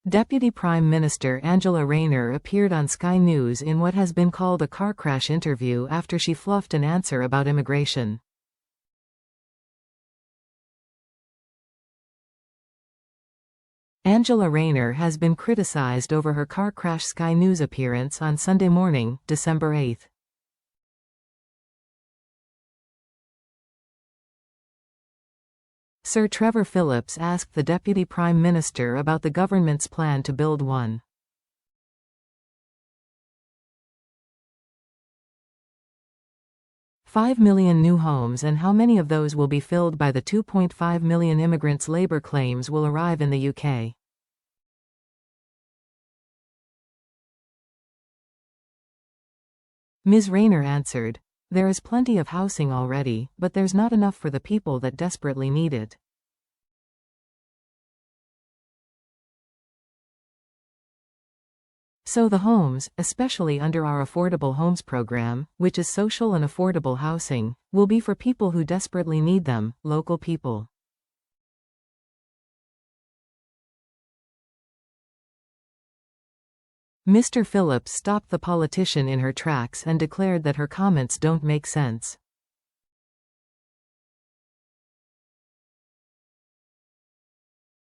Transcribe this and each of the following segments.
Deputy Prime Minister Angela Rayner appeared on Sky News in what has been called a car crash interview after she fluffed an answer about immigration. Angela Rayner has been criticized over her car crash Sky News appearance on Sunday morning, December 8. Sir Trevor Phillips asked the Deputy Prime Minister about the government's plan to build 1.5 million new homes and how many of those will be filled by the 2.5 million immigrants Labour claims will arrive in the UK. Ms. Rayner answered, "There is plenty of housing already, but there's not enough for the people that desperately need it." So the homes, especially under our Affordable Homes program, which is social and affordable housing, will be for people who desperately need them, local people. Mr. Phillips stopped the politician in her tracks and declared that her comments don't make sense.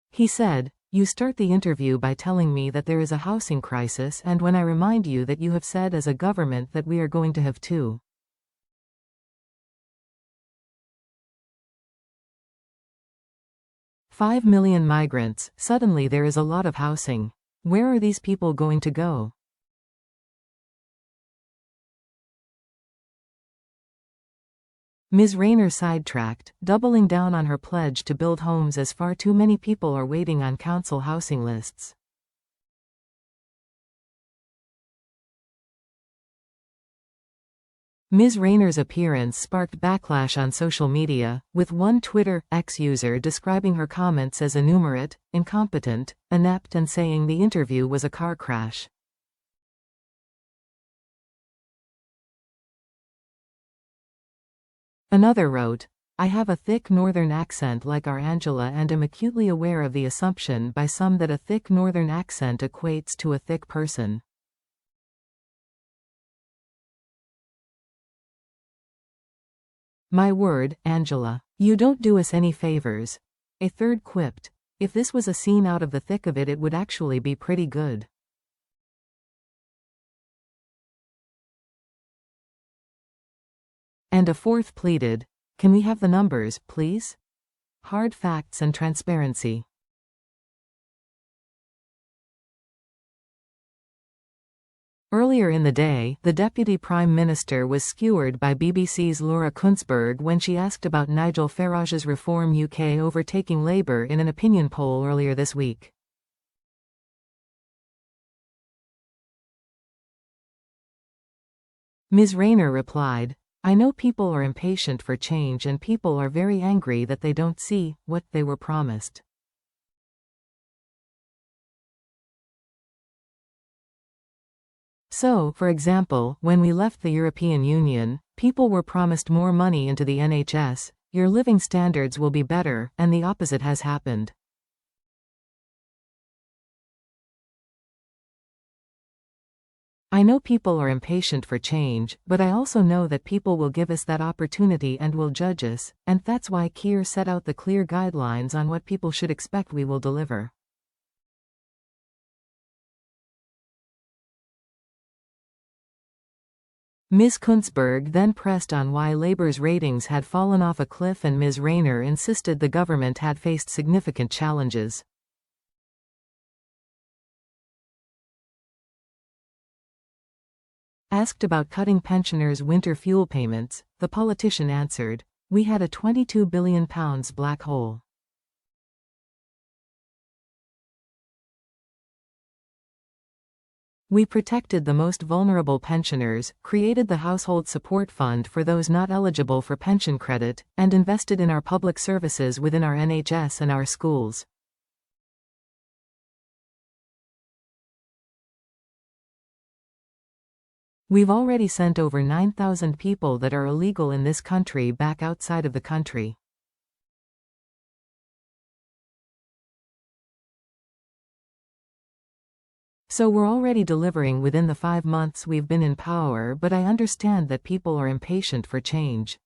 He said, "You start the interview by telling me that there is a housing crisis, and when I remind you that you have said as a government that we are going to have 2.5 million migrants, suddenly there is a lot of housing. Where are these people going to go?" Ms. Rayner sidetracked, doubling down on her pledge to build homes as far too many people are waiting on council housing lists. Ms. Rayner's appearance sparked backlash on social media, with one Twitter X user describing her comments as enumerate, incompetent, inept and saying the interview was a car crash. Another wrote, "I have a thick northern accent like our Angela and am acutely aware of the assumption by some that a thick northern accent equates to a thick person. My word, Angela. You don't do us any favors." A third quipped, "If this was a scene out of the thick of it, it would actually be pretty good." And a fourth pleaded, "Can we have the numbers, please? Hard facts and transparency." Earlier in the day, the Deputy Prime Minister was skewered by BBC's Laura Kunzberg when she asked about Nigel Farage's Reform UK overtaking Labour in an opinion poll earlier this week. Ms. Rayner replied, "I know people are impatient for change and people are very angry that they don't see what they were promised." So, for example, when we left the European Union, people were promised more money into the NHS, your living standards will be better, and the opposite has happened. I know people are impatient for change, but I also know that people will give us that opportunity and will judge us, and that's why Keir set out the clear guidelines on what people should expect we will deliver. Ms. Kunzberg then pressed on why Labour's ratings had fallen off a cliff, and Ms. Rayner insisted the government had faced significant challenges. Asked about cutting pensioners' winter fuel payments, the politician answered, "We had a £22 billion black hole. We protected the most vulnerable pensioners, created the Household Support Fund for those not eligible for pension credit, and invested in our public services within our NHS and our schools." We've already sent over 9,000 people that are illegal in this country back outside of the country. So we're already delivering within the 5 months we've been in power, but I understand that people are impatient for change.